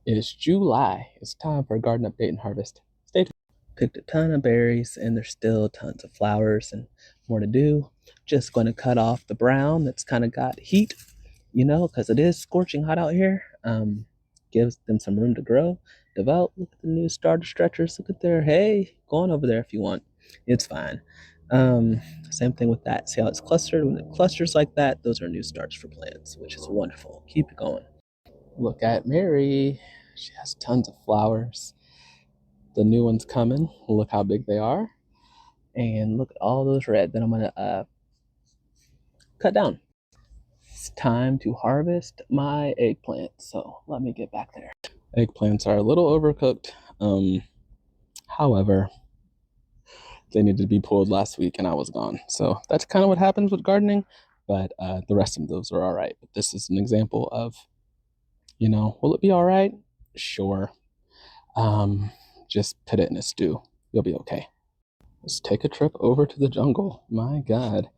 It's July. It's time for a garden update and harvest. Stay tuned. Picked a ton of berries, and there's still tons of flowers and more to do. Just going to cut off the brown that's kind of got heat, because it is scorching hot out here. Gives them some room to grow, develop. Look at the new starter stretchers. Look at there. Hey, go on over there if you want. It's fine. Same thing with that. See how it's clustered? When it clusters like that, those are new starts for plants, which is wonderful. Keep it going. Look at Mary. She has tons of flowers. The new ones coming. Look how big they are. And look at all those red that I'm going to cut down. It's time to harvest my eggplant. So let me get back there. Eggplants are a little overcooked. However, they needed to be pulled last week and I was gone. So that's kind of what happens with gardening. But the rest of those are all right. But this is an example of, will it be all right? Sure. Just put it in a stew. You'll be okay. Let's take a trip over to the jungle. My God,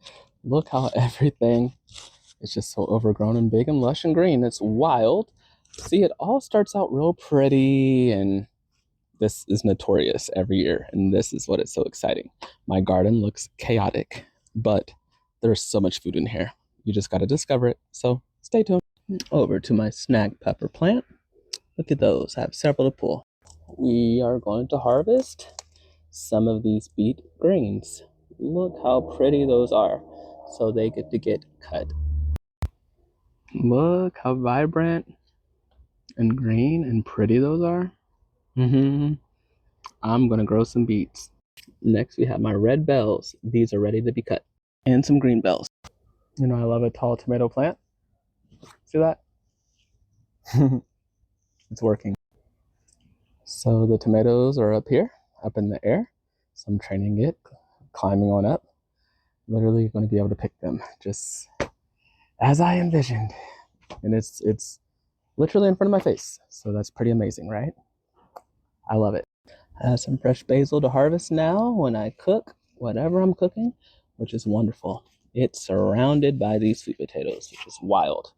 look how everything is just so overgrown and big and lush and green. It's wild. See, it all starts out real pretty, and this is notorious every year, and this is what is so exciting. My garden looks chaotic, but there's so much food in here. You just got to discover it, so stay tuned. Over to my snag pepper plant. Look at those. I have several to pull. We are going to harvest some of these beet greens. Look how pretty those are. So they get to get cut. Look how vibrant and green and pretty those are. I'm gonna grow some beets. Next we have my red bells. These are ready to be cut. And some green bells. I love a tall tomato plant. See that? It's working. So the tomatoes are up here, up in the air. So I'm training it, climbing on up. Literally going to be able to pick them just as I envisioned. And it's literally in front of my face. So that's pretty amazing, right? I love it. I have some fresh basil to harvest now when I cook whatever I'm cooking, which is wonderful. It's surrounded by these sweet potatoes, which is wild.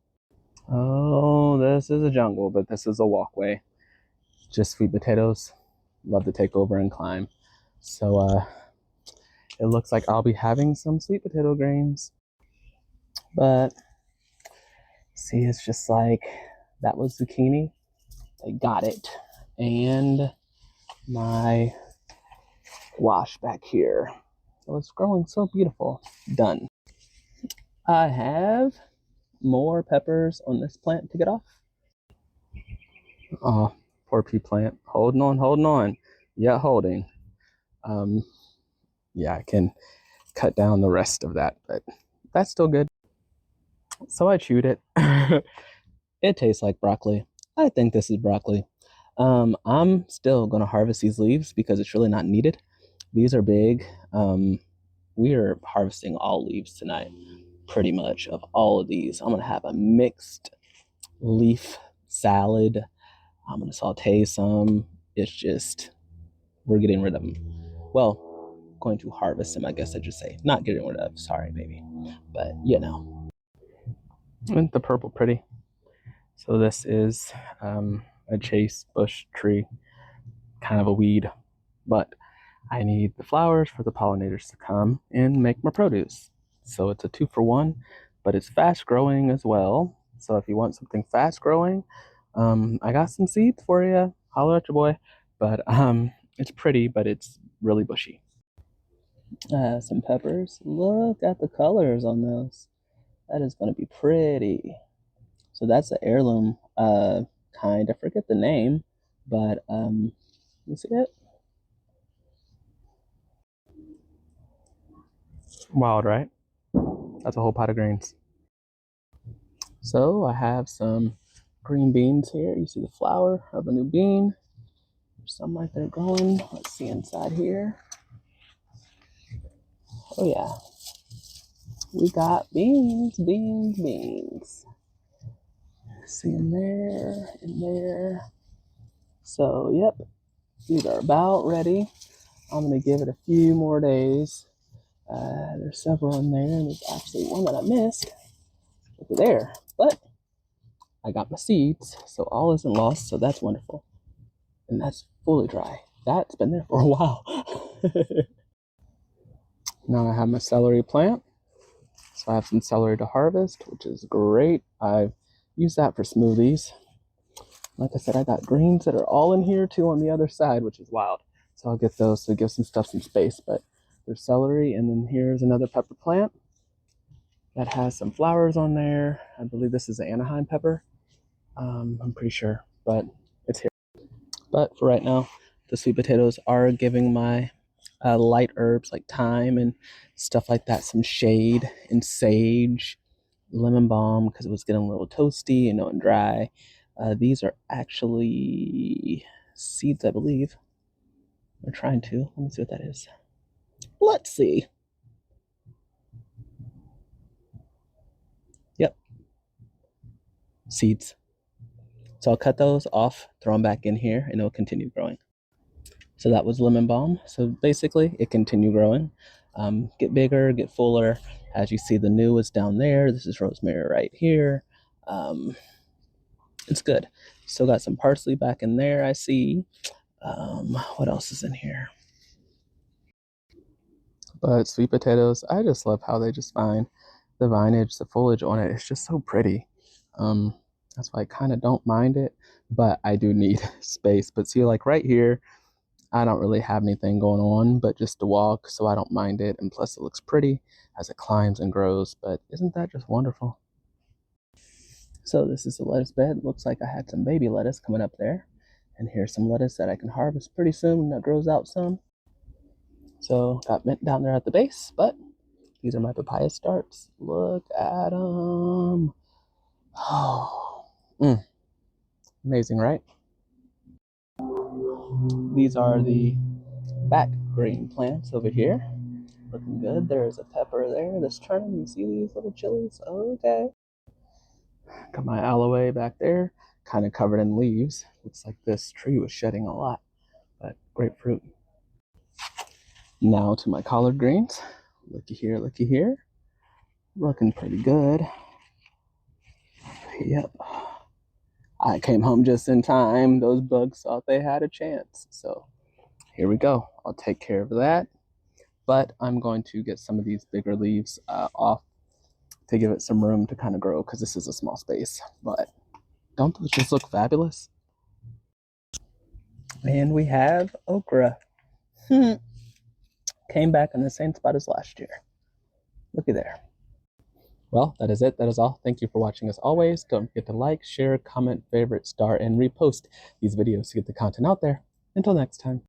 Oh, this is a jungle, but this is a walkway. Just sweet potatoes. Love to take over and climb. So it looks like I'll be having some sweet potato greens. But see, it's just like that was zucchini. They got it. And my squash back here. So it's growing so beautiful. Done. I have more peppers on this plant to get off. Oh, poor pea plant. Holding on. Yeah, holding. Yeah, I can cut down the rest of that, but that's still good. So I chewed it. It tastes like broccoli. I think this is broccoli. I'm still gonna harvest these leaves because it's really not needed. These are big. We are harvesting all leaves tonight, pretty much of all of these. I'm gonna have a mixed leaf salad. I'm gonna saute some. It's just, we're getting rid of them. Well, going to harvest them, I guess I should say. Not getting rid of, sorry, baby. But, Isn't the purple pretty? So this is a chase bush tree, kind of a weed. But I need the flowers for the pollinators to come and make my produce. So it's a 2-for-1, but it's fast growing as well. So if you want something fast growing, I got some seeds for you. Holler at your boy. But it's pretty, but it's really bushy. Some peppers. Look at the colors on those. That is going to be pretty. So that's an heirloom kind. I forget the name, but you see it? Wild, right? That's a whole pot of greens. So I have some green beans here. You see the flower of a new bean. There's some right there growing. Let's see inside here. Oh yeah. We got beans. See in there. So, yep, these are about ready. I'm going to give it a few more days. There's several in there, and there's actually one that I missed over there. But I got my seeds, so all isn't lost, so that's wonderful. And that's fully dry. That's been there for a while. Now I have my celery plant. So I have some celery to harvest, which is great. I've used that for smoothies. Like I said, I got greens that are all in here too on the other side, which is wild. So I'll get those to give some stuff some space. But there's celery, and then here's another pepper plant that has some flowers on there. I believe this is an Anaheim pepper. I'm pretty sure, but it's here. But for right now, the sweet potatoes are giving my light herbs like thyme and stuff like that some shade, and sage, lemon balm, because it was getting a little toasty, and dry. These are actually seeds, I believe. We're trying to. Let me see what that is. Let's see. Yep. Seeds. So I'll cut those off, throw them back in here, and it'll continue growing. So that was lemon balm. So basically, it continued growing. Get bigger, get fuller. As you see, the new is down there. This is rosemary right here. It's good. Still got some parsley back in there, I see. What else is in here? But sweet potatoes, I just love how they just find the vinage, the foliage on it. It's just so pretty. That's why I kind of don't mind it, but I do need space. But see, like right here, I don't really have anything going on but just to walk, so I don't mind it. And plus, it looks pretty as it climbs and grows. But isn't that just wonderful? So this is the lettuce bed. Looks like I had some baby lettuce coming up there. And here's some lettuce that I can harvest pretty soon that grows out some. So got mint down there at the base, but these are my papaya starts. Look at them. Oh, amazing, right? These are the back green plants over here. Looking good. There's a pepper there that's turning. You see these little chilies? Okay. Got my aloe back there, kind of covered in leaves. Looks like this tree was shedding a lot, but great fruit. Now to my collard greens. Looky here, looky here. Looking pretty good. Yep. I came home just in time. Those bugs thought they had a chance. So here we go. I'll take care of that. But I'm going to get some of these bigger leaves off to give it some room to kind of grow, because this is a small space. But don't those just look fabulous? And we have okra. Came back in the same spot as last year. Looky there. Well, that is it. That is all. Thank you for watching as always. Don't forget to like, share, comment, favorite, star, and repost these videos to get the content out there. Until next time.